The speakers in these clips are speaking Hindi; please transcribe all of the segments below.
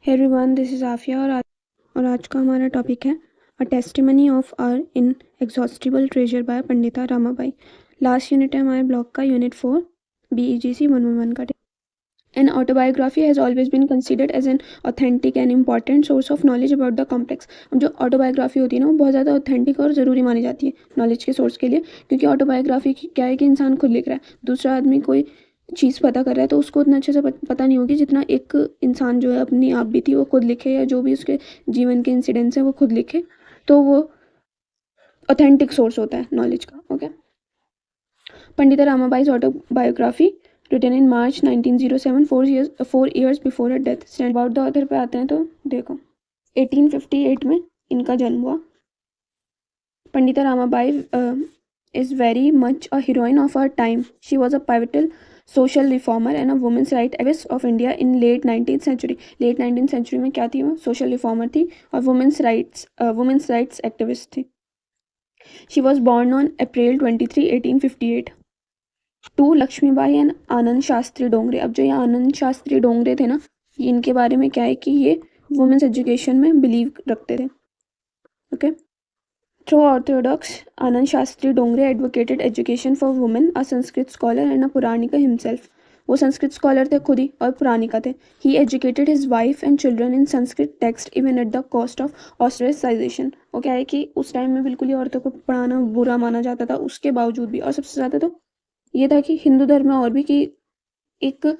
Hey everyone, this is Afiya और आज का हमारा टॉपिक है a testimony of our inexhaustible treasure by Pandita Ramabai. Last unit है हमारे ब्लॉग का, यूनिट 4 BEGC 111 का। An autobiography has always been considered as an authentic and important source of knowledge about the complex. जो ऑटोबायोग्राफी होती है ना, वो बहुत ज़्यादा ऑथेंटिक और ज़रूरी मानी जाती है नॉलेज के सोर्स के लिए, क्योंकि ऑटोबायोग्राफी क्या है कि इंसान खुद लिख रहा है, दूसरा आदमी कोई चीज़ पता कर रहा है तो उसको उतना अच्छे से पता नहीं होगी जितना एक इंसान जो है अपनी आप बीती वो खुद लिखे, या जो भी उसके जीवन के इंसिडेंट्स हैं वो खुद लिखे, तो वो ऑथेंटिक सोर्स होता है नॉलेज का। Okay, Pandita Ramabai's autobiography written in March 1907, 4 years before her death. About the author पे आते हैं तो देखो, 1858 में इनका जन्म हुआ। Pandita Ramabai is very much a heroine of her time. She was a pivotal social reformer and a women's rights activist of India in late 19th century. Late 19th century में क्या थी वो? social reformer थी और women's rights activist थी। She was born on April 23, 1858 to Lakshmibai and आनंद शास्त्री डोंगरे। अब जो ये आनंद शास्त्री डोंगरे थे ना, इनके बारे में क्या है कि ये वुमेन्स एजुकेशन में बिलीव रखते थे। Okay, Through orthodox, Anand Shastri Dongre advocated education for women, a Sanskrit scholar and a Puranika himself. वो संस्कृत स्कॉलर थे खुद ही और पुरानिका थे। He educated his wife and children in Sanskrit text even at the cost of ostracization. वो क्या है कि उस टाइम में बिल्कुल ही औरतों को पढ़ाना बुरा माना जाता था, उसके बावजूद भी। और सबसे ज़्यादा तो ये था कि हिंदू धर्म में और भी कि एक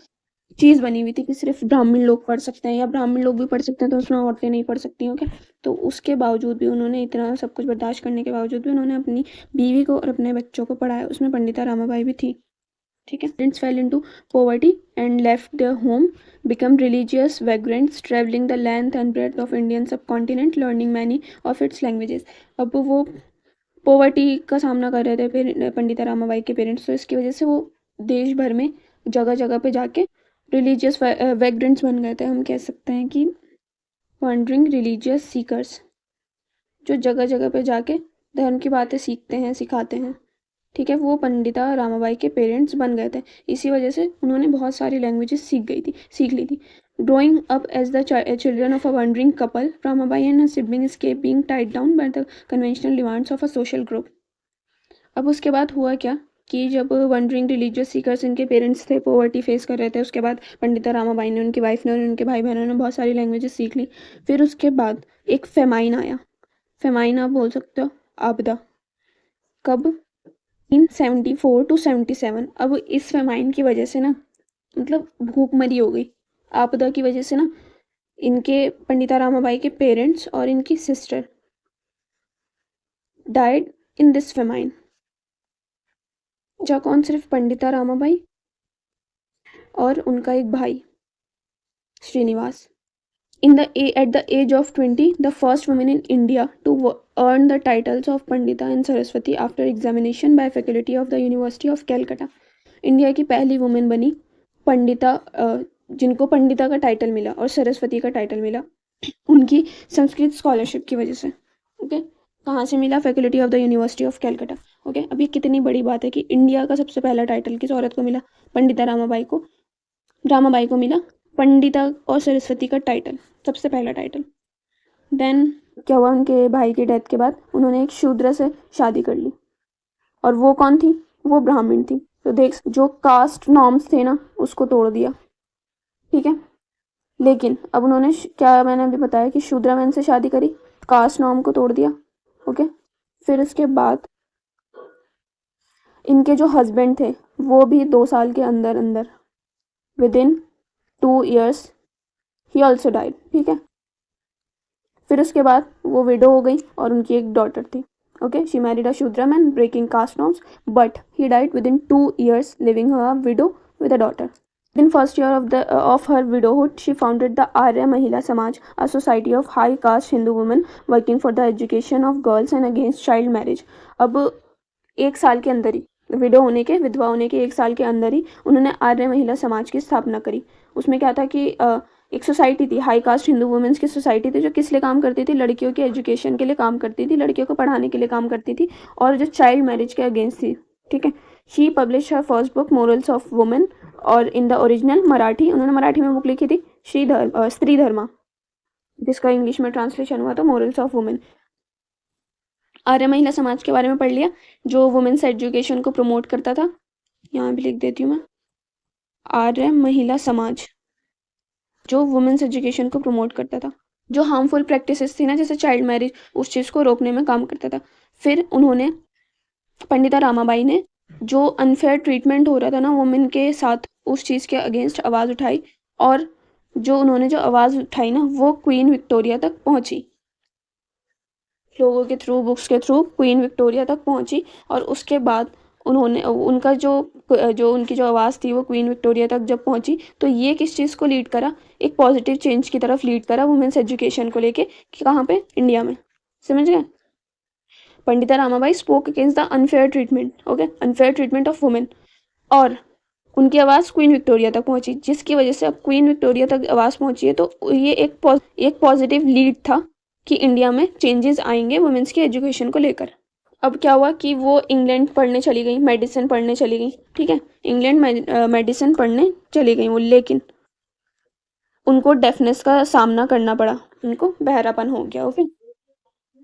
चीज़ बनी हुई थी कि सिर्फ ब्राह्मण लोग पढ़ सकते हैं, या ब्राह्मण लोग भी पढ़ सकते हैं तो उसमें औरतें नहीं पढ़ सकती। ओके, तो उसके बावजूद भी उन्होंने, इतना सब कुछ बर्दाश्त करने के बावजूद भी उन्होंने अपनी बीवी को और अपने बच्चों को पढ़ाया। उसमें पंडिता रामाबाई भी थी। ठीक है, parents fell into poverty and left their home, become religious vagrants traveling the length and breadth of Indian subcontinent, learning many of its languages. अब वो पोवर्टी का सामना कर रहे थे पंडिता रामाबाई के पेरेंट्स, तो इसकी वजह से वो देश भर में जगह जगह पे जाके रिलीजियस वैग्रेंट्स बन गए थे। हम कह सकते हैं कि वॉन्डरिंग रिलीजियस सीकर्स, जो जगह जगह पे जाके धर्म की बातें सीखते हैं, सिखाते हैं। ठीक है, वो पंडिता रामाबाई के पेरेंट्स बन गए थे। इसी वजह से उन्होंने बहुत सारी लैंग्वेजेस सीख ली थी। Growing up as the children of a wandering couple, Ramabai and her sibling escape being tied down by the conventional demands of a social group. अब उसके बाद हुआ क्या कि जब वंडरिंग रिलीजियस सीकर्स, इनके पेरेंट्स थे, पॉवर्टी फेस कर रहे थे, उसके बाद पंडिता रामाबाई ने, उनकी वाइफ ने और उनके भाई बहनों ने बहुत सारी लैंग्वेजेस सीख ली। फिर उसके बाद एक फेमाइन आया। फेमाइन आप बोल सकते हो आपदा। कब? इन 74 to 77। अब इस फेमाइन की वजह से ना, मतलब भूखमरी हो गई। आपदा की वजह से ना, इनके पंडिता रामाबाई के पेरेंट्स और इनकी sister died in this famine. जा कौन? सिर्फ पंडिता रामाबाई और उनका एक भाई Srinivas. At the age of 20, the first woman in India to earn the titles of Pandita and Saraswati after examination by faculty of the University of Calcutta. India की पहली वुमेन बनी पंडिता, जिनको पंडिता का टाइटल मिला और सरस्वती का टाइटल मिला उनकी संस्कृत स्कॉलरशिप की वजह से। ओके, कहाँ से मिला? Faculty of the university of Calcutta. Okay, अब ये कितनी बड़ी बात है कि इंडिया का सबसे पहला टाइटल किस औरत को मिला? पंडिता रामाबाई को मिला पंडिता और सरस्वती का टाइटल, सबसे पहला टाइटल। देन क्या हुआ? उनके भाई की डेथ के बाद उन्होंने एक शूद्र से शादी कर ली, और वो कौन थी? वो ब्राह्मण थी। तो देख, जो कास्ट नॉर्म्स थे ना, उसको तोड़ दिया। ठीक है, लेकिन अब उन्होंने क्या, मैंने अभी बताया कि शूद्र मैन से शादी करी, कास्ट नॉर्म को तोड़ दिया। ओके, फिर उसके बाद इनके जो हस्बैंड थे वो भी 2 साल के अंदर अंदर, with in 2 years he also died. ठीक है, फिर उसके बाद वो विडो हो गई और उनकी एक डॉटर थी। Okay, she married a Shudra man breaking caste norms, but he died within 2 years, living her widow with a daughter. In first year of her widowhood, she founded the Arya Mahila Samaj, a society of high caste Hindu women working for the education of girls and against child marriage. अब 1 साल के अंदर ही, विडो होने के, विधवा होने के 1 साल के अंदर ही उन्होंने आर्य महिला समाज की स्थापना करी। उसमें क्या था कि एक सोसाइटी थी, हाई कास्ट हिंदू वुमेन्स की सोसाइटी थी, जो किस लिए काम करती थी? लड़कियों के एजुकेशन के लिए काम करती थी, लड़कियों को पढ़ाने के लिए काम करती थी, और जो चाइल्ड मैरिज के अगेंस्ट थी। ठीक है, she publish her first book morals of women, और इन द ओरिजिनल मराठी, उन्होंने मराठी में बुक लिखी थी स्त्री धर्मा। जिसका इंग्लिश में ट्रांसलेशन हुआ था मोरल्स ऑफ वुमेन। आर्य महिला समाज के बारे में पढ़ लिया, जो वुमेन्स एजुकेशन को प्रमोट करता था। यहाँ भी लिख देती हूँ मैं, आर्य महिला समाज जो वुमेन्स एजुकेशन को प्रमोट करता था। जो हार्मफुल प्रैक्टिसेस थी ना, जैसे चाइल्ड मैरिज, उस चीज़ को रोकने में काम करता था। फिर उन्होंने, पंडिता रामाबाई ने, जो अनफेयर ट्रीटमेंट हो रहा था ना वुमेन के साथ, उस चीज़ के अगेंस्ट आवाज़ उठाई, और जो उन्होंने जो आवाज़ उठाई ना, वो क्वीन विक्टोरिया तक पहुंची, लोगों के थ्रू, बुक्स के थ्रू क्वीन विक्टोरिया तक पहुंची। और उसके बाद उन्होंने, उनका जो उनकी जो आवाज़ थी वो क्वीन विक्टोरिया तक जब पहुंची, तो ये किस चीज़ को लीड करा, एक पॉजिटिव चेंज की तरफ लीड करा वुमेन्स एजुकेशन को लेके, कि कहाँ पे, इंडिया में। समझ गए? Pandita Ramabai spoke against the unfair treatment, okay, unfair treatment of women, और उनकी आवाज़ क्वीन विक्टोरिया तक पहुंची, जिसकी वजह से अब क्वीन विक्टोरिया तक आवाज़ पहुंची है, तो ये एक पॉजिटिव लीड था कि इंडिया में चेंजेस आएंगे वुमेन्स की एजुकेशन को लेकर। अब क्या हुआ कि वो इंग्लैंड पढ़ने चली गई, मेडिसिन पढ़ने चली गई, ठीक है, इंग्लैंड मेडिसिन पढ़ने चली गई वो, लेकिन उनको डेफनेस का सामना करना पड़ा, उनको बहरापन हो गया, ओके।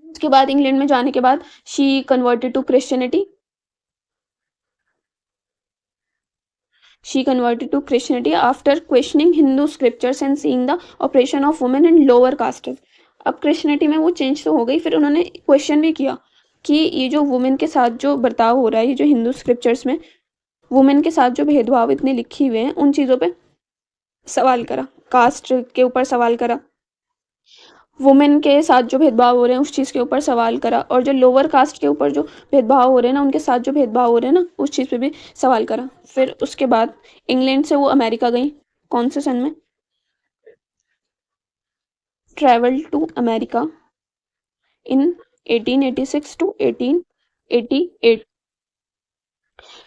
उसके बाद इंग्लैंड में जाने के बाद she converted to Christianity, she converted to Christianity after questioning Hindu scriptures and seeing the oppression of women in lower castes। अब क्रिश्चियनिटी में वो चेंज तो हो गई, फिर उन्होंने क्वेश्चन भी किया कि ये जो वुमेन के साथ जो बर्ताव हो रहा है, ये जो हिंदू स्क्रिप्चर्स में वुमेन के साथ जो भेदभाव इतने लिखे हुए हैं, उन चीज़ों पे सवाल करा, कास्ट के ऊपर सवाल करा, वुमेन के साथ जो भेदभाव हो रहे हैं उस चीज़ के ऊपर सवाल करा, और जो लोअर कास्ट के ऊपर जो भेदभाव हो रहे हैं ना, उनके साथ जो भेदभाव हो रहे हैं ना, उस चीज़ पे भी सवाल करा। फिर उसके बाद इंग्लैंड से वो अमेरिका गई, कौन से सन में, travel to America in 1886 to 1888।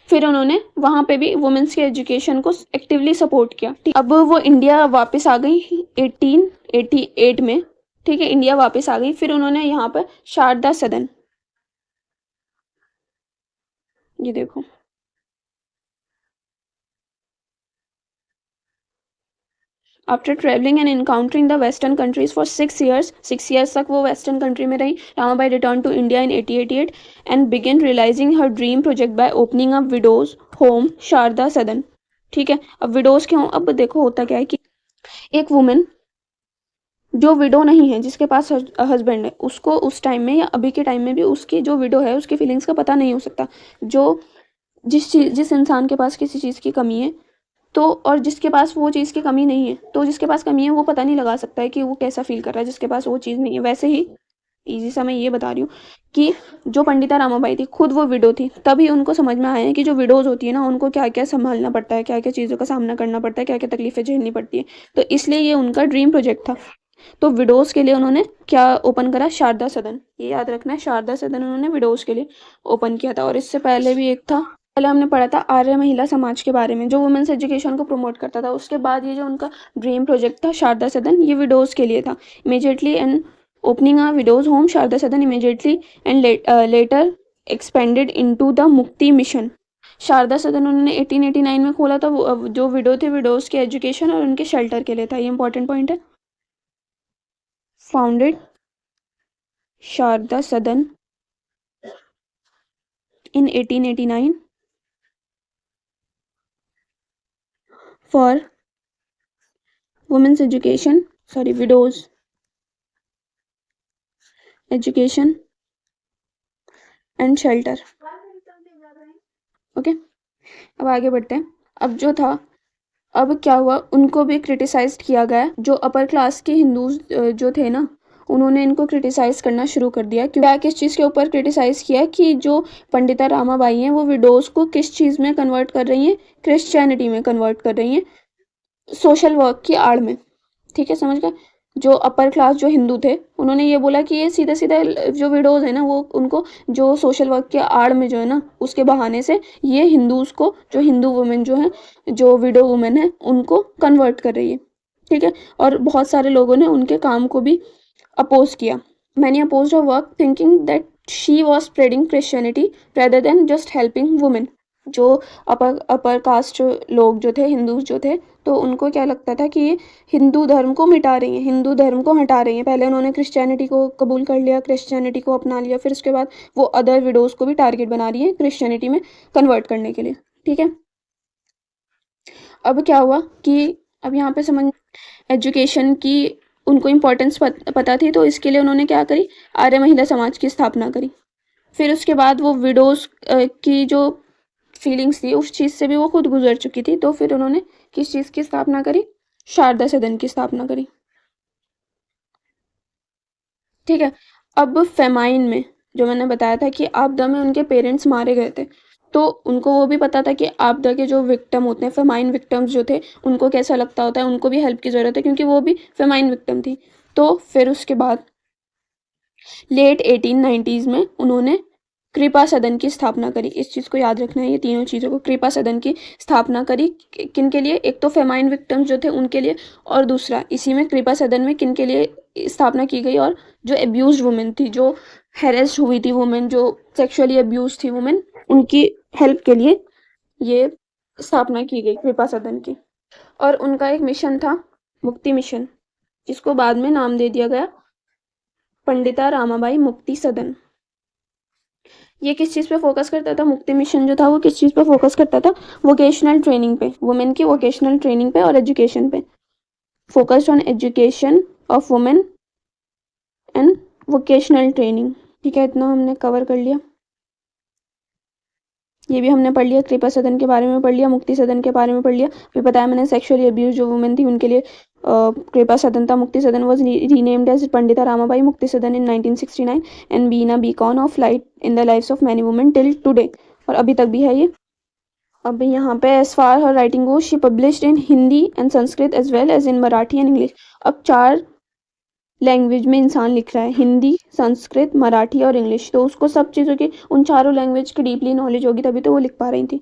फिर उन्होंने वहाँ पे भी वुमेन्स के एजुकेशन को एक्टिवली सपोर्ट किया। अब वो इंडिया वापस आ गई 1888 में, ठीक है, इंडिया वापस आ गई। फिर उन्होंने यहाँ पर शारदा सदन, ये देखो, after travelling and encountering the western countries for 6 years तक वो वेस्टर्न कंट्री में रही। Ramabai return to India in 1888 and begin realizing her dream project by opening a widows home, Sharada Sadan, ठीक है। अब विडोज के होम, अब देखो होता क्या है कि एक वुमेन जो विडो नहीं है, जिसके पास हस्बैंड है, उसको उस टाइम में या अभी के टाइम में भी उसकी जो विडो है उसकी फीलिंग्स का पता नहीं हो सकता। जो जिस इंसान के पास किसी चीज़ की कमी है, तो, और जिसके पास वो चीज़ की कमी नहीं है, तो जिसके पास कमी है वो पता नहीं लगा सकता है कि वो कैसा फील कर रहा है जिसके पास वो चीज़ नहीं है। वैसे ही इजी सा मैं ये बता रही हूँ कि जो पंडिता रामाबाई थी, खुद वो विडो थी, तभी उनको समझ में आया है कि जो विडोज होती है ना, उनको क्या क्या संभालना पड़ता है, क्या क्या चीज़ों का सामना करना पड़ता है, क्या क्या तकलीफें झेलनी पड़ती है। तो इसलिए ये उनका ड्रीम प्रोजेक्ट था। तो विडोज के लिए उन्होंने क्या ओपन करा, शारदा सदन, ये याद रखना है, शारदा सदन उन्होंने विडोज के लिए ओपन किया था। और इससे पहले भी एक था, पहले हमने पढ़ा था आर्य महिला समाज के बारे में, जो वुमेन्स एजुकेशन को प्रमोट करता था। उसके बाद ये जो उनका ड्रीम प्रोजेक्ट था शारदा सदन, ये विडोज के लिए था। Immediately and opening a widows home, Sharada Sadan immediately and later expanded into the Mukti mission. Sharada Sadan उन्होंने 1889 में खोला था, जो विडो थे, विडोज के एजुकेशन और उनके शेल्टर के लिए था। ये इंपॉर्टेंट पॉइंट है। फाउंडेड शारदा सदन in 1889 for women's education, widows education and shelter, okay. अब आगे बढ़ते हैं। अब जो था, अब क्या हुआ, उनको भी क्रिटिसाइज किया गया। जो अपर क्लास के हिंदूज जो थे ना, उन्होंने इनको क्रिटिसाइज करना शुरू कर दिया। क्या, किस चीज़ के ऊपर क्रिटिसाइज किया कि जो पंडिता रामाबाई हैं वो विडोज को किस चीज़ में कन्वर्ट कर रही हैं, क्रिश्चियनिटी में कन्वर्ट कर रही हैं, सोशल वर्क की आड़ में, ठीक है, समझ गए। जो अपर क्लास जो हिंदू थे, उन्होंने ये बोला कि ये सीधे सीधे जो विडोज है ना, वो उनको जो सोशल वर्क के आड़ में जो है ना, उसके बहाने से ये हिंदूज को, जो हिंदू वुमेन जो है, जो विडो वुमेन है, उनको कन्वर्ट कर रही है, ठीक है। और बहुत सारे लोगों ने उनके काम को भी अपोज किया। Many opposed her work thinking that she was spreading Christianity rather than just helping women. जो अपर कास्ट लोग जो थे, हिंदूज जो थे, तो उनको क्या लगता था कि ये हिंदू धर्म को मिटा रही हैं, हिंदू धर्म को हटा रही हैं। पहले उन्होंने क्रिश्चियनिटी को कबूल कर लिया, क्रिश्चियनिटी को अपना लिया, फिर उसके बाद वो अदर विडोज को भी टारगेट बना रही है क्रिश्चियनिटी में कन्वर्ट करने के लिए। ठीक है, अब क्या हुआ कि अब यहाँ पे समझ एजुकेशन की उनको इम्पोर्टेंस पता थी, तो इसके लिए उन्होंने क्या करी, आर्य महिला समाज की स्थापना करी। फिर उसके बाद वो विडोज की जो फीलिंग्स थी उस चीज़ से भी वो खुद गुजर चुकी थी, तो फिर उन्होंने किस चीज़ की स्थापना करी, शारदा सदन की स्थापना करी। ठीक है, अब फेमाइन में जो मैंने बताया था कि आपदा में उनके पेरेंट्स मारे गए थे, तो उनको वो भी पता था कि आपदा के जो विक्टिम होते हैं, फेमाइन विक्टिम्स जो थे, उनको कैसा लगता होता है, उनको भी हेल्प की ज़रूरत है क्योंकि वो भी फेमाइन विक्टिम थी। तो फिर उसके बाद लेट 1890s में उन्होंने कृपा सदन की स्थापना करी। इस चीज़ को याद रखना है, ये तीनों चीज़ों को, कृपा सदन की स्थापना करी किन के लिए, एक तो फेमाइन विक्टिम्स जो थे उनके लिए, और दूसरा इसी में कृपा सदन में किन के लिए स्थापना की गई, और जो एब्यूज वुमेन थी, जो हेरेस्ड हुई थी वुमेन, जो सेक्सुअली अब्यूज थी वुमेन, उनकी हेल्प के लिए ये स्थापना की गई कृपा सदन की। और उनका एक मिशन था, मुक्ति मिशन, जिसको बाद में नाम दे दिया गया पंडिता रामाबाई मुक्ति सदन। ये किस चीज़ पे फोकस करता था, मुक्ति मिशन जो था वो किस चीज़ पे फोकस करता था, वोकेशनल ट्रेनिंग पे, वुमेन की वोकेशनल ट्रेनिंग पे और एजुकेशन पे, focused on education of women and vocational training. ठीक है, इतना हमने कवर कर लिया। ये भी हमने पढ़ लिया, कृपा सदन के बारे में पढ़ लिया, मुक्ति सदन के बारे में पढ़ लिया। फिर बताया मैंने सेक्सुअली अब्यूज जो वुमेन थी उनके लिए कृपा सदन था। मुक्ति सदन was renamed as Pandita Ramabai Mukti Sadan in 1969 and been a beacon of light in the lives of many women till today, और अभी तक भी है ये। अब यहाँ पे as far her writing goes she published in Hindi and Sanskrit as well as in Marathi and English. अब 4 लैंग्वेज में इंसान लिख रहा है, हिंदी, संस्कृत, मराठी और इंग्लिश, तो उसको सब चीज़ों की, उन चारों लैंग्वेज की डीपली नॉलेज होगी, तभी तो वो लिख पा रही थी।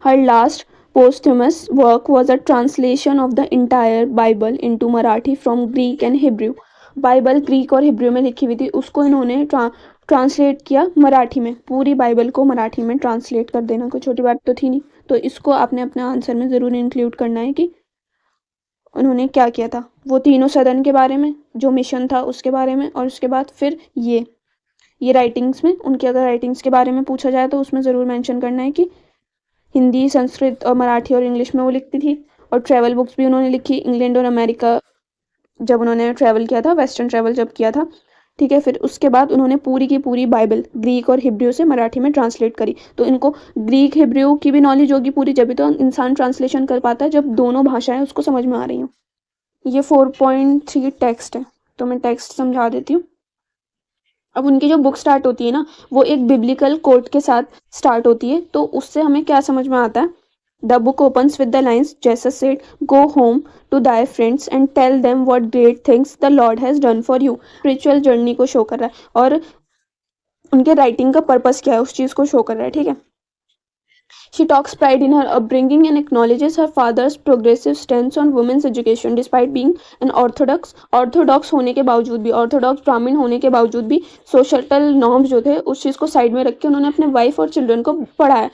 Her last posthumous work was a translation of the entire Bible into Marathi from Greek and Hebrew. Bible Greek और हिब्रू में लिखी हुई थी, उसको इन्होंने ट्रांसलेट किया मराठी में। पूरी बाइबल को मराठी में ट्रांसलेट कर देना कोई छोटी बात तो थी नहीं, तो इसको आपने अपने आंसर में ज़रूर इंक्लूड करना है कि उन्होंने क्या किया था, वो तीनों सदन के बारे में, जो मिशन था उसके बारे में, और उसके बाद फिर ये राइटिंग्स में, उनकी अगर राइटिंग्स के बारे में पूछा जाए तो उसमें ज़रूर मेंशन करना है कि हिंदी, संस्कृत और मराठी और इंग्लिश में वो लिखती थी। और ट्रैवल बुक्स भी उन्होंने लिखी, इंग्लैंड और अमेरिका जब उन्होंने ट्रैवल किया था, वेस्टर्न ट्रैवल जब किया था। ठीक है, फिर उसके बाद उन्होंने पूरी की पूरी बाइबल ग्रीक और हिब्रू से मराठी में ट्रांसलेट करी। तो इनको ग्रीक हिब्रू की भी नॉलेज होगी पूरी, जब भी तो इंसान ट्रांसलेशन कर पाता है, जब दोनों भाषाएं उसको समझ में आ रही हों। ये 4.3 टेक्स्ट है, तो मैं टेक्स्ट समझा देती हूँ। अब उनकी जो बुक स्टार्ट होती है ना, वो एक बिब्लिकल कोट के साथ स्टार्ट होती है, तो उससे हमें क्या समझ में आता है, the book opens with the lines Jesus said go home to thy friends and tell them what great things the Lord has done for you. Spiritual journey को शो कर रहा है, और उनके राइटिंग का पर्पस क्या है उस चीज़ को शो कर रहा है। ठीक है, She takes pride in her upbringing and acknowledges her father's progressive stance on women's education despite being an orthodox होने के बावजूद भी, ऑर्थोडॉक्स ब्राह्मण होने के बावजूद भी, सोशल नॉर्म्स जो थे उस चीज़ को साइड में रख के उन्होंने अपने वाइफ और चिल्ड्रन को पढ़ाया।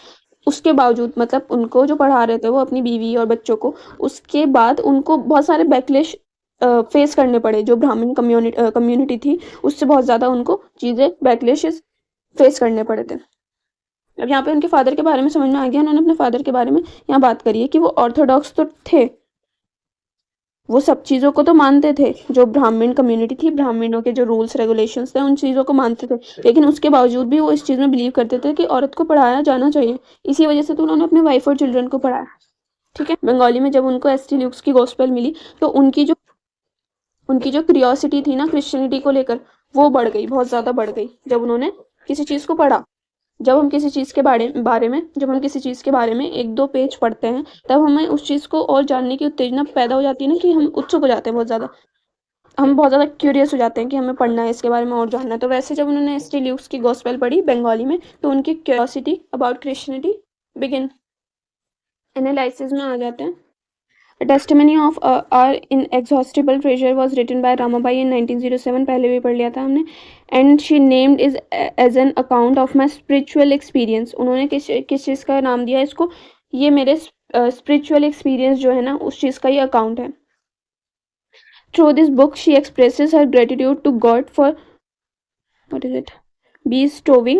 उसके बावजूद, मतलब उनको जो पढ़ा रहे थे वो अपनी बीवी और बच्चों को, उसके बाद उनको बहुत सारे बैकलेश फेस करने पड़े। जो ब्राह्मण कम्युनिटी थी उससे बहुत ज़्यादा उनको चीज़ें, बैकलेशेस फेस करने पड़े थे। अब यहाँ पे उनके फादर के बारे में समझ में आ गया, उन्होंने अपने फादर के बारे में यहाँ बात करी है कि वो ऑर्थोडॉक्स तो थे, वो सब चीज़ों को तो मानते थे, जो ब्राह्मण कम्युनिटी थी, ब्राह्मणों के जो रूल्स रेगुलेशंस थे उन चीज़ों को मानते थे, लेकिन उसके बावजूद भी वो इस चीज़ में बिलीव करते थे कि औरत को पढ़ाया जाना चाहिए। इसी वजह से तो उन्होंने अपने वाइफ और चिल्ड्रन को पढ़ाया। ठीक है, बंगाली में जब उनको एस टी ल्यूक्स की गॉस्पेल मिली, तो उनकी जो क्यूरियोसिटी थी ना क्रिश्चियनिटी को लेकर, वो बढ़ गई, बहुत ज़्यादा बढ़ गई, जब उन्होंने किसी चीज़ को पढ़ा। जब हम किसी चीज़ के बारे में जब हम किसी चीज़ के बारे में 1-2 पेज पढ़ते हैं, तब हमें उस चीज़ को और जानने की उत्तेजना पैदा हो जाती है ना, कि हम उत्सुक हो जाते हैं बहुत ज़्यादा, हम बहुत ज़्यादा क्यूरियस हो जाते हैं कि हमें पढ़ना है, इसके बारे में और जानना है। तो वैसे जब उन्होंने एस टी ल्यूक्स की गॉस्पेल पढ़ी बंगाली में, तो उनकी curiosity about Christianity begin, analysis में आ जाते हैं। Testimony of our inexhaustible treasure was written by Ramabai in 1907, पहले भी पढ़ लिया था हमने. And she named is as an account of my spiritual experience. उन्होंने किस चीज़ का नाम दिया इसको, ये मेरे स्पिरिचुअल एक्सपीरियंस जो है ना उस चीज़ का ये अकाउंट है. Through this book she expresses her gratitude to God for what is it bestowing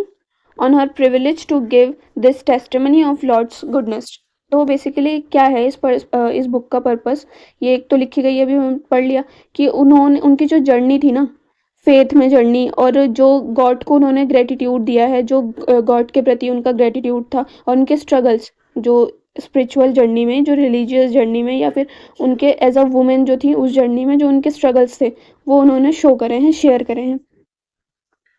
on her privilege to give this testimony of Lord's goodness. तो बेसिकली क्या है इस बुक का पर्पस, ये एक तो लिखी गई है, अभी हम पढ़ लिया कि उन्होंने उनकी जो जर्नी थी ना फेथ में जर्नी, और जो गॉड को उन्होंने ग्रेटिट्यूड दिया है, जो गॉड के प्रति उनका ग्रेटिट्यूड था, और उनके स्ट्रगल्स जो स्पिरिचुअल जर्नी में, जो रिलीजियस जर्नी में, या फिर उनके एज अ वुमेन जो थी उस जर्नी में जो उनके स्ट्रगल्स थे वो उन्होंने शो करे हैं, शेयर करे हैं.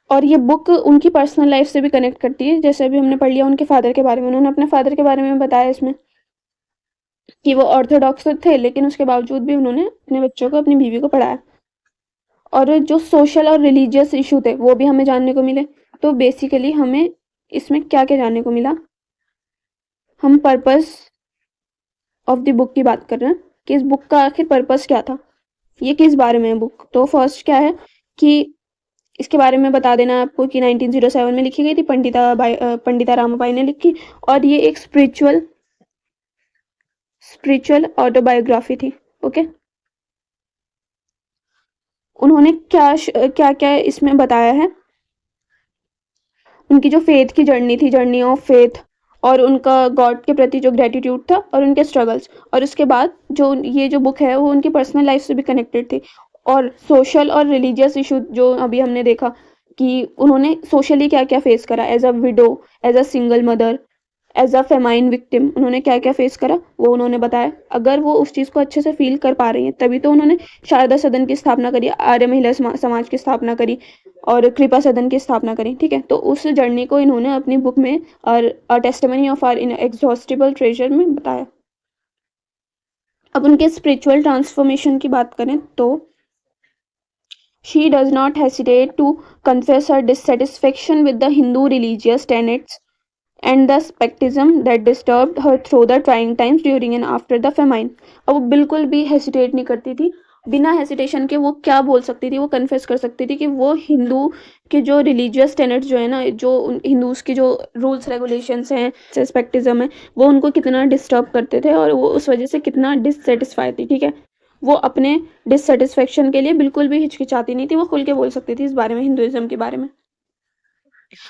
और ये बुक उनकी पर्सनल लाइफ से भी कनेक्ट करती है, जैसे अभी हमने पढ़ लिया उनके फादर के बारे में. उन्होंने अपने फादर के बारे में बताया इसमें कि वो ऑर्थोडॉक्स तो थे, लेकिन उसके बावजूद भी उन्होंने अपने बच्चों को, अपनी बीवी को पढ़ाया. और जो सोशल और रिलीजियस इशू थे वो भी हमें जानने को मिले. तो बेसिकली हमें इसमें क्या क्या जानने को मिला, हम पर्पस ऑफ द बुक की बात कर रहे हैं कि इस बुक का आखिर पर्पस क्या था, ये किस बारे में है बुक. तो फर्स्ट क्या है कि इसके बारे में बता देना आपको कि 1907 में लिखी गई थी, पंडिता रामाबाई ने लिखी, और ये एक स्पिरिचुअल ऑटोबायोग्राफी थी. ओके, उन्होंने क्या क्या इसमें बताया है, उनकी जो फेथ की जर्नी थी, जर्नी ऑफ फेथ, और उनका गॉड के प्रति जो ग्रेटिट्यूड था, और उनके स्ट्रगल्स. और उसके बाद जो ये जो बुक है वो उनकी पर्सनल लाइफ से भी कनेक्टेड थी, और सोशल और रिलीजियस इशू जो अभी हमने देखा कि उन्होंने सोशली क्या क्या फेस करा, as a widow, as a single mother, as a famine victim, उन्होंने क्या क्या फेस करा वो उन्होंने बताया. अगर वो उस चीज़ को अच्छे से फील कर पा रही हैं तभी तो उन्होंने शारदा सदन की स्थापना करी, आर्य महिला समाज की स्थापना करी, और कृपा सदन की स्थापना करी. ठीक है, तो उस जर्नी को इन्होंने अपनी बुक में और testimony of our inexhaustible treasure में बताया. अब उनके स्पिरिचुअल ट्रांसफॉर्मेशन की बात करें तो she does not hesitate to confess her dissatisfaction with the Hindu religious tenets and the skepticism that disturbed her through the trying times during and after the famine. अब वो बिल्कुल भी हेसिटेट नहीं करती थी, बिना हेसिटेशन के वो क्या बोल सकती थी, वो कन्फेस कर सकती थी कि वो हिंदू के जो रिलीजियस टेनेट्स जो है ना, जो हिंदूज की जो रूल्स रेगुलेशंस हैं, स्पेक्टिज्म है, वो उनको कितना डिस्टर्ब करते थे और वो उस वजह से कितना डिससेटिस्फाइड थी. ठीक है, वो अपने डिससेटिस्फेक्शन के लिए बिल्कुल भी हिचकिचाती नहीं थी, वो खुल के बोल सकती थी इस बारे में, हिंदुइज्म के बारे में.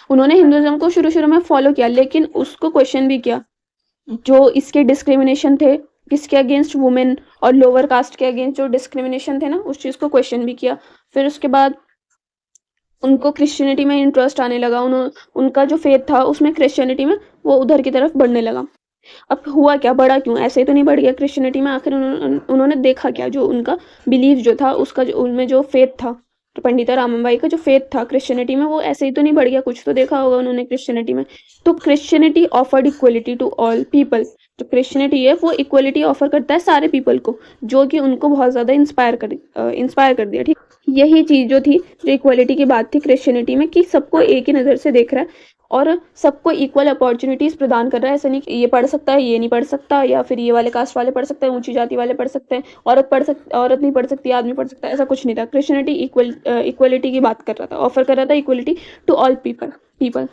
उन्होंने हिंदुइज्म को शुरू में फॉलो किया, लेकिन उसको क्वेश्चन भी किया. जो इसके डिस्क्रिमिनेशन थे, किसके अगेंस्ट, वुमेन और लोअर कास्ट के अगेंस्ट जो डिस्क्रिमिनेशन थे ना, उस चीज़ को क्वेश्चन भी किया. फिर उसके बाद उनको क्रिश्चियनिटी में इंटरेस्ट आने लगा, उनका जो फेथ था उसमें क्रिश्चियनिटी में वो उधर की तरफ बढ़ने लगा. अब हुआ क्या, बढ़ा क्यों, ऐसे ही तो नहीं बढ़ गया क्रिश्चियनिटी में. आखिर उन्होंने देखा क्या, जो उनका बिलीव जो था, उसका जो उनमें जो फेथ था, तो पंडिता रामाबाई का जो फेथ था क्रिश्चियनिटी में, वो ऐसे ही तो नहीं बढ़ गया, कुछ तो देखा होगा उन्होंने क्रिश्चियनिटी में. तो Christianity offered equality to all people. तो क्रिश्चियनिटी है वो इक्वलिटी ऑफर करता है सारे पीपल को, जो कि उनको बहुत ज़्यादा इंस्पायर कर दिया. ठीक, यही चीज़ जो थी, जो इक्वलिटी की बात थी क्रिश्चियनिटी में, कि सबको एक ही नज़र से देख रहा है और सबको इक्वल अपॉर्चुनिटीज़ प्रदान कर रहा है. ऐसा नहीं कि ये पढ़ सकता है, ये नहीं पढ़ सकता, या फिर ये वाले कास्ट वाले पढ़ सकते हैं, ऊंची जाति वाले पढ़ सकते हैं, औरत नहीं पढ़ सकती, आदमी पढ़ सकता है, ऐसा कुछ नहीं था. क्रिश्चियनिटी इक्वलिटी की बात कर रहा था, ऑफर कर रहा था इक्वलिटी टू ऑल पीपल.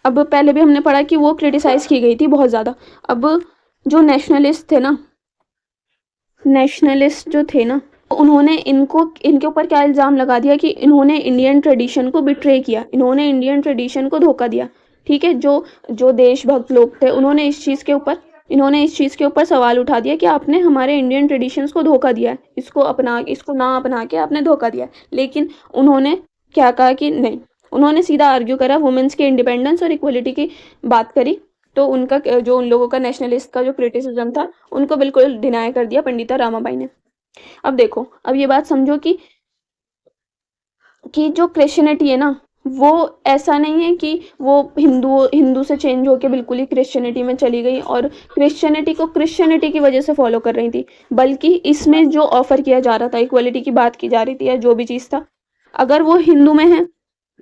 अब पहले भी हमने पढ़ा कि वो क्रिटिसाइज की गई थी बहुत ज़्यादा. अब जो नेशनलिस्ट जो थे ना, उन्होंने इनके ऊपर क्या इल्ज़ाम लगा दिया कि इन्होंने इंडियन ट्रेडिशन को बिट्रे किया, इन्होंने इंडियन ट्रेडिशन को धोखा दिया. ठीक है, जो देशभक्त लोग थे इन्होंने इस चीज़ के ऊपर सवाल उठा दिया कि आपने हमारे इंडियन ट्रेडिशंस को धोखा दिया है, इसको ना अपना के आपने धोखा दिया. लेकिन उन्होंने क्या कहा कि नहीं, उन्होंने सीधा आर्ग्यू करा, वुमेन्स के इंडिपेंडेंस और इक्वलिटी की बात करी. तो उनका जो उन लोगों का नेशनलिस्ट का जो क्रिटिसिज्म था उनको बिल्कुल डिनाई कर दिया पंडिता रामाबाई ने. अब देखो, अब ये बात समझो कि जो क्रिश्चियनिटी है ना, वो ऐसा नहीं है कि वो हिंदू से चेंज होके बिल्कुल ही क्रिश्चियनिटी में चली गई और क्रिश्चियनिटी को क्रिश्चियनिटी की वजह से फॉलो कर रही थी, बल्कि इसमें जो ऑफर किया जा रहा था, इक्वलिटी की बात की जा रही थी, या जो भी चीज़ था, अगर वो हिंदू में है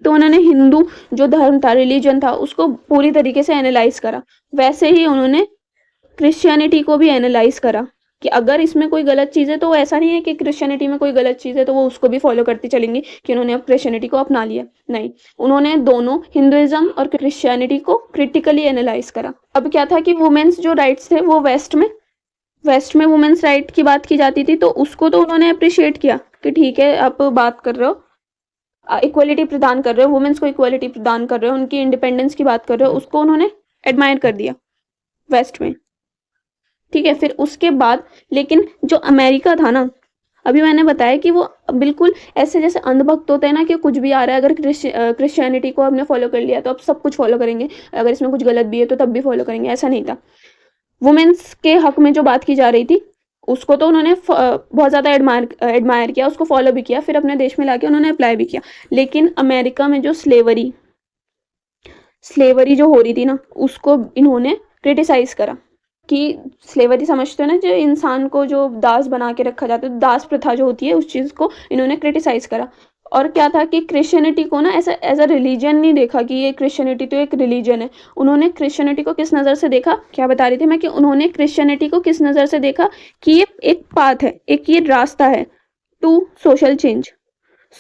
तो उन्होंने हिंदू जो धर्म था, रिलीजन था, उसको पूरी तरीके से एनालाइज करा. वैसे ही उन्होंने क्रिश्चियनिटी को भी एनालाइज करा कि अगर इसमें कोई गलत चीज़ है तो ऐसा नहीं है कि क्रिश्चियनिटी में कोई गलत चीज़ है तो वो उसको भी फॉलो करती चलेंगी कि उन्होंने अब क्रिश्चियनिटी को अपना लिया। नहीं, उन्होंने दोनों हिंदुइज्म और क्रिश्चियनिटी को क्रिटिकली एनालाइज करा। अब क्या था कि वुमेन्स जो राइट्स थे वो वेस्ट में वुमेन्स राइट की बात की जाती थी, तो उसको तो उन्होंने अप्रिशिएट किया कि ठीक है, आप बात कर रहे हो, इक्वलिटी प्रदान कर रहे हो, वुमेन्स को इक्वलिटी प्रदान कर रहे हो, उनकी इंडिपेंडेंस की बात कर रहे हो, उसको उन्होंने एडमायर कर दिया वेस्ट में। ठीक है, फिर उसके बाद लेकिन जो अमेरिका था ना, अभी मैंने बताया कि वो बिल्कुल ऐसे जैसे अंधभक्त होते हैं ना कि कुछ भी आ रहा है, अगर क्रिश्चियनिटी को हमने फॉलो कर लिया तो अब सब कुछ फॉलो करेंगे, अगर इसमें कुछ गलत भी है तो तब भी फॉलो करेंगे, ऐसा नहीं था। वुमेन्स के हक में जो बात की जा रही थी उसको तो उन्होंने बहुत ज़्यादा एडमायर किया, उसको फॉलो भी किया, फिर अपने देश में लाके उन्होंने अप्लाई भी किया। लेकिन अमेरिका में जो स्लेवरी जो हो रही थी ना, उसको इन्होंने क्रिटिसाइज करा कि स्लेवरी समझते हो ना, जो इंसान को जो दास बना के रखा जाता है, दास प्रथा जो होती है, उस चीज़ को इन्होंने क्रिटिसाइज करा। और क्या था कि क्रिश्चियनिटी को ना ऐसा एज अ रिलीजन नहीं देखा कि ये क्रिश्चियनिटी तो एक रिलीजन है। उन्होंने क्रिश्चियनिटी को किस नज़र से देखा, क्या बता रही थी मैं, कि उन्होंने क्रिश्चियनिटी को किस नज़र से देखा कि ये एक पाथ है, एक ये रास्ता है टू सोशल चेंज।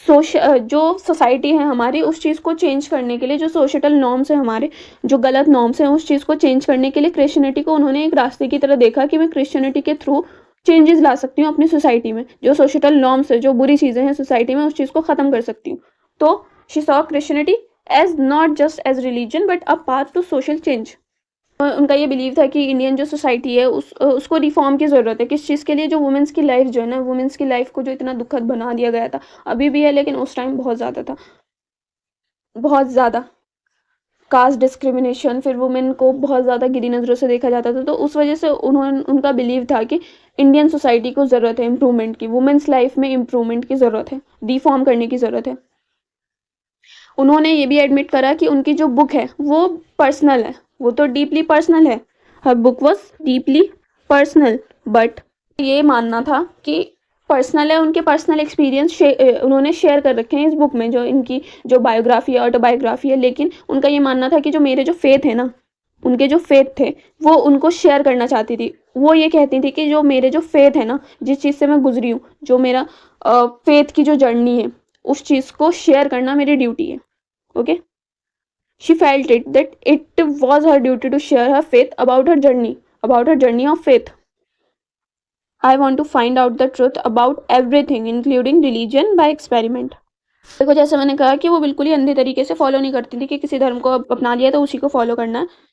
जो सोसाइटी है हमारी, उस चीज़ को चेंज करने के लिए, जो सोशल नॉर्म्स है हमारे, जो गलत नॉर्म्स हैं, उस चीज़ को चेंज करने के लिए क्रिश्चियनिटी को उन्होंने एक रास्ते की तरह देखा कि मैं क्रिश्चियनिटी के थ्रू चेंजेस ला सकती हूँ अपनी सोसाइटी में, जो सोशल नॉर्म्स है, जो बुरी चीज़ें हैं सोसाइटी में, उस चीज़ को ख़त्म कर सकती हूँ। तो she saw Christianity as not just as religion but a path to social change. उनका ये बिलीव था कि इंडियन जो सोसाइटी है उसको रिफॉर्म की ज़रूरत है। किस चीज़ के लिए, जो वुमेंस की लाइफ जो है ना, वुमेंस की लाइफ को जो इतना दुखद बना दिया गया था, अभी भी है लेकिन उस टाइम बहुत ज़्यादा था, बहुत ज़्यादा कास्ट डिस्क्रिमिनेशन, फिर वुमेन को बहुत ज़्यादा गिरी नज़रों से देखा जाता था। तो उस वजह से उनका बिलीव था कि इंडियन सोसाइटी को ज़रूरत है इम्प्रूवमेंट की, वुमेंस लाइफ में इम्प्रूवमेंट की ज़रूरत है, रिफॉर्म करने की ज़रूरत है। उन्होंने ये भी एडमिट करा कि उनकी जो बुक है वो पर्सनल है, वो तो डीपली पर्सनल है, her book was deeply personal, but ये मानना था कि पर्सनल है, उनके पर्सनल एक्सपीरियंस उन्होंने शेयर कर रखे हैं इस बुक में, जो इनकी जो बायोग्राफी है, ऑटोबायोग्राफी है। लेकिन उनका ये मानना था कि जो मेरे जो फेथ है ना, उनके जो फेथ थे वो उनको शेयर करना चाहती थी। वो ये कहती थी कि जो मेरे जो फेथ है ना, जिस चीज़ से मैं गुजरी हूँ, जो मेरा फेथ की जो जर्नी है, उस चीज़ को शेयर करना मेरी ड्यूटी है। Okay, she felt it that it was her duty to share her faith about her journey of faith. I want to find out the truth about everything including religion by experiment. देखो, जैसे मैंने कहा कि वो बिल्कुल ही अंधे तरीके से फॉलो नहीं करती थी कि किसी धर्म को अपना लिया तो उसी को फॉलो करना है।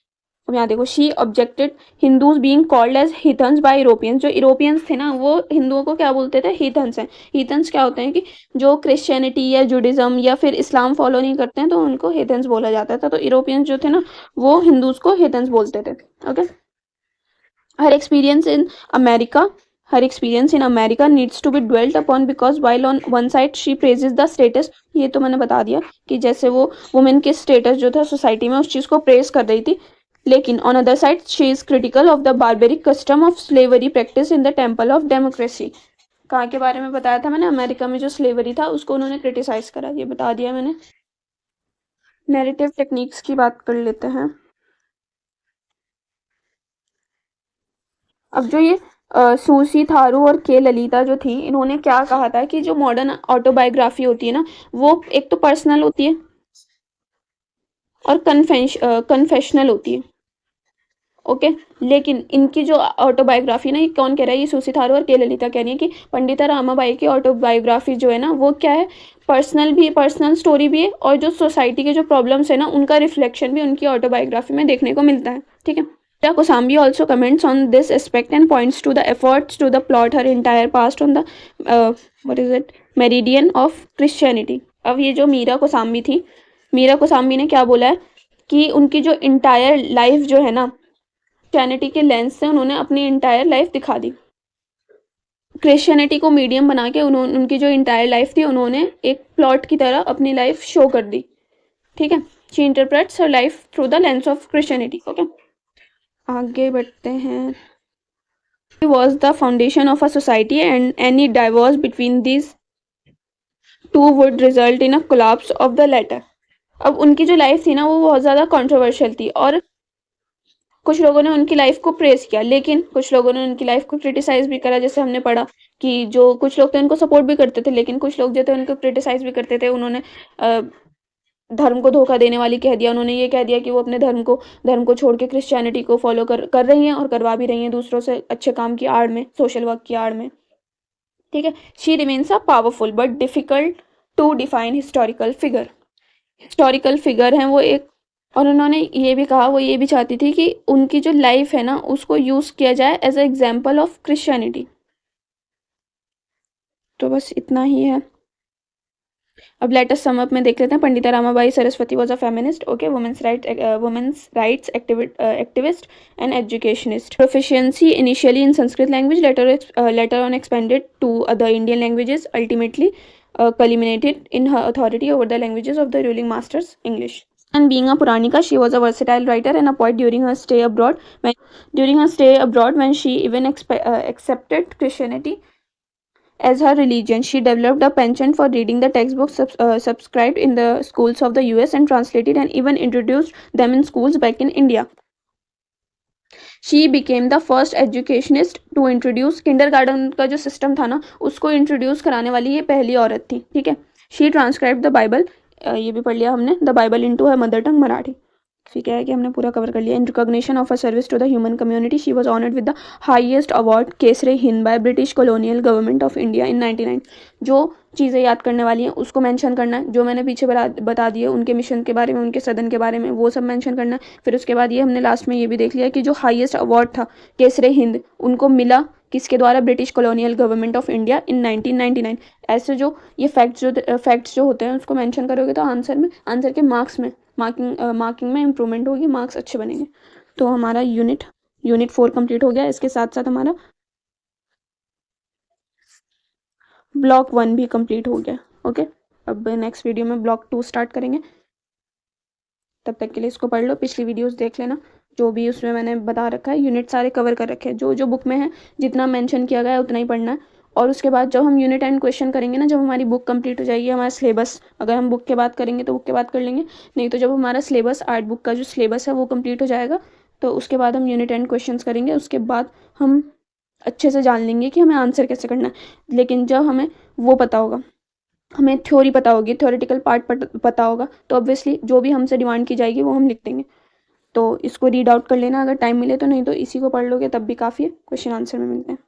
अब यहाँ देखो, she objected Hindus being called as heathens by Europeans. जो यूरोपियंस थे ना, वो हिंदुओं को क्या बोलते थे, हीथन्स हैं। हीथन्स क्या होते हैं कि जो क्रिश्चियनिटी या जुडिज्म या फिर इस्लाम फॉलो नहीं करते हैं, तो उनको हीथन्स बोला जाता था। तो यूरोपियंस जो थे ना, वो हिंदूज को हीथन्स बोलते थे। Okay, her experience in America needs to be dwelt upon because while on one side she praises the status, ये तो मैंने बता दिया कि जैसे वो वुमेन के स्टेटस जो था सोसाइटी में, उस चीज़ को प्रेज कर रही थी, लेकिन on other side she is critical of the barbaric custom of slavery practice in the temple of democracy. कहाँ के बारे में बताया था मैंने, अमेरिका में जो स्लेवरी था उसको उन्होंने क्रिटिसाइज करा, ये बता दिया मैंने। नैरेटिव टेक्निक्स की बात कर लेते हैं। अब जो ये सूसी थारू और के ललिता जो थी, इन्होंने क्या कहा था कि जो मॉडर्न ऑटोबायोग्राफी होती है ना, वो एक तो पर्सनल होती है और कन्फेशनल होती है। ओके, लेकिन इनकी जो ऑटोबायोग्राफी ना, ये कौन कह रहा है, ये सूसी थारू और के ललिता कह रही है कि पंडिता रामाबाई की ऑटोबायोग्राफी जो है ना, वो क्या है, पर्सनल स्टोरी भी है, और जो सोसाइटी के जो प्रॉब्लम्स है ना, उनका रिफ्लेक्शन भी उनकी ऑटोबायोग्राफी में देखने को मिलता है। ठीक है, Kosambi also comments on this aspect and points to the efforts to the plot her entire past on the meridian of Christianity. अब ये जो मीरा कोसाम्बी थी, मीरा कोसाम्बी ने क्या बोला है कि उनकी जो इंटायर लाइफ जो है ना, क्रिश्चियनिटी के लेंस से उन्होंने अपनी इंटायर लाइफ दिखा दी। क्रिश्चियनिटी को मीडियम बना के उनकी जो इंटायर लाइफ थी, उन्होंने एक प्लॉट की तरह अपनी लाइफ शो कर दी। ठीक है, she interprets her life through the lens of Christianity. Okay, आगे बढ़ते हैं। was the foundation of a society and any divorce between these two would result in a collapse of the latter. अब उनकी जो लाइफ थी ना, वो बहुत ज़्यादा कंट्रोवर्शियल थी, और कुछ लोगों ने उनकी लाइफ को प्रेज किया, लेकिन कुछ लोगों ने उनकी लाइफ को क्रिटिसाइज भी करा। जैसे हमने पढ़ा कि जो कुछ लोग तो उनको सपोर्ट भी करते थे, लेकिन कुछ लोग जो थे उनको क्रिटिसाइज भी करते थे। उन्होंने धर्म को धोखा देने वाली कह दिया। उन्होंने ये कह दिया कि वो अपने धर्म को छोड़ के क्रिश्चियनिटी को फॉलो कर रही हैं और करवा भी रही हैं दूसरों से अच्छे काम की आड़ में, सोशल वर्क की आड़ में। ठीक है। She remains a powerful but difficult to define historical figure. Historical figure हैं वो एक, और उन्होंने ये भी कहा, वो ये भी चाहती थी कि उनकी जो लाइफ है ना उसको यूज़ किया जाए as a example of Christianity. तो बस इतना ही है। अब लेटेस्ट सम अप में देख लेते हैं। Pandita Ramabai Saraswati was a feminist, okay, women's rights activist and educationist. Proficiency initially in Sanskrit language, later on expanded to other Indian languages, ultimately culminated in her authority over the languages of the ruling masters, English. And being a Puranika, she was a versatile writer and a poet during her stay abroad. When she even accepted Christianity as her religion, she developed a penchant for reading the textbooks subscribed in the schools of the US and translated and even introduced them in schools back in India. She became the first educationist to introduce, kindergarten का जो सिस्टम था ना उसको इंट्रोड्यूस कराने वाली ये पहली औरत थी। ठीक है। शी ट्रांसक्राइब द बाइबल, ये भी पढ़ लिया हमने, the Bible into her mother tongue Marathi. ठीक है कि हमने पूरा कवर कर लिया। In recognition of a service to the human community, she was honoured with the highest award Kaisar-i-Hind by British colonial government of India in 1999। जो चीज़ें याद करने वाली हैं उसको मेंशन करना है, जो मैंने पीछे बता दिए उनके मिशन के बारे में, उनके सदन के बारे में, वो सब मेंशन करना है। फिर उसके बाद ये हमने लास्ट में ये भी देख लिया कि जो हाईएस्ट अवार्ड था केसरे हिंद उनको मिला किसके द्वारा, British colonial government of India in 1999। ऐसे जो ये फैक्ट्स जो होते हैं उसको मेंशन करोगे तो आंसर के मार्क्स में मार्किंग में इंप्रूवमेंट होगी, मार्क्स अच्छे बनेंगे। तो हमारा यूनिट 4 कंप्लीट हो गया। इसके साथ साथ हमारा ब्लॉक 1 भी कंप्लीट हो गया। ओके, अब नेक्स्ट वीडियो में ब्लॉक 2 स्टार्ट करेंगे। तब तक के लिए इसको पढ़ लो, पिछली वीडियोस देख लेना, जो भी उसमें मैंने बता रखा है। यूनिट सारे कवर कर रखे हैं, जो जो बुक में है जितना मेंशन किया गया है उतना ही पढ़ना है। और उसके बाद जब हम यूनिट एंड क्वेश्चन करेंगे ना, जब हमारी बुक कंप्लीट हो जाएगी, हमारा सिलेबस, अगर हम बुक के बाद करेंगे तो बुक के बाद कर लेंगे, नहीं तो जब हमारा सिलेबस आर्ट बुक का जो सिलेबस है वो कंप्लीट हो जाएगा तो उसके बाद हम यूनिट एंड क्वेश्चन करेंगे। उसके बाद हम अच्छे से जान लेंगे कि हमें आंसर कैसे करना है। लेकिन जब हमें वो पता होगा, हमें थ्योरी पता होगी, थ्योरेटिकल पार्ट पता होगा, तो ऑब्वियसली जो भी हमसे डिमांड की जाएगी वो हम लिख देंगे। तो इसको रीड आउट कर लेना अगर टाइम मिले तो, नहीं तो इसी को पढ़ लोगे तब भी काफ़ी है। क्वेश्चन आंसर में मिलते हैं।